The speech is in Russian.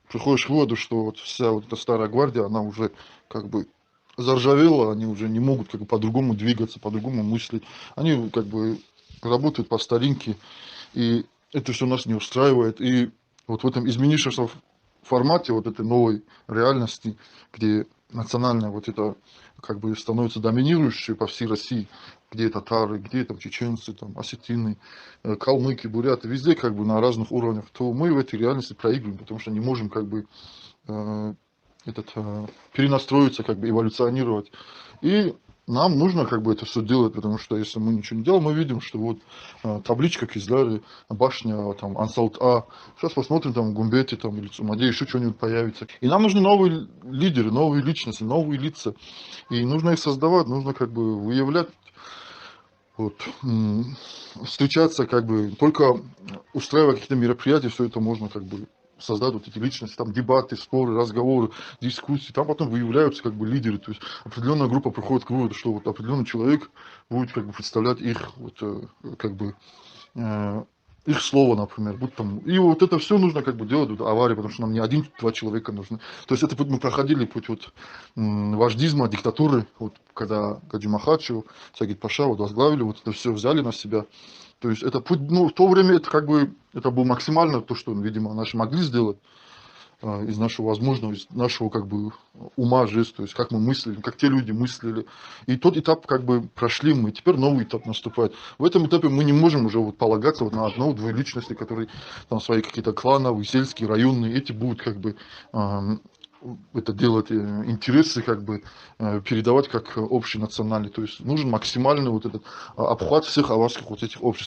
приходишь к выводу, что вот вся вот эта старая гвардия, она уже как бы заржавела, они уже не могут как бы по-другому двигаться, по-другому мыслить. Они как бы работают по старинке, и это все нас не устраивает. И вот в этом изменившемся формате вот этой новой реальности, где национальная вот это как бы становится доминирующей по всей России, где татары, где там чеченцы, там осетины, калмыки, буряты, везде как бы на разных уровнях, то мы в этой реальности проигрываем, потому что не можем как бы э, перенастроиться, как бы эволюционировать. И нам нужно как бы это все делать, потому что если мы ничего не делаем, мы видим, что вот табличка Кизляри, башня там Ансалт-А. Сейчас посмотрим там Гумбети там или Цумаде, еще что-нибудь появится. И нам нужны новые лидеры, новые личности, новые лица. И нужно их создавать, нужно как бы выявлять, вот, встречаться, как бы, только устраивая какие-то мероприятия, все это можно как бы создать вот эти личности, там дебаты, споры, разговоры, дискуссии, там потом выявляются как бы лидеры, то есть определенная группа приходит к выводу, что вот определенный человек будет как бы представлять их, вот, как бы, э, их слово, например, будь там, и вот это все нужно как бы делать, вот, аварии, потому что нам не один-два человека нужны. То есть это путь мы проходили, путь вот вождизма, диктатуры, вот когда Гаджи Махачев, Сагит Паша вот возглавили, вот это все взяли на себя. То есть это путь, ну, в то время это как бы, это было максимально то, что, видимо, наши могли сделать из нашего возможного, из нашего как бы ума жизнь, то есть как мы мыслили, как те люди мыслили. И тот этап как бы прошли мы, теперь новый этап наступает. В этом этапе мы не можем уже вот полагаться вот на одну-две личности, которые там свои какие-то клановые, сельские, районные, эти будут как бы это делать, интересы как бы передавать как общенациональные. То есть нужен максимальный вот этот обхват всех аварских вот этих обществ.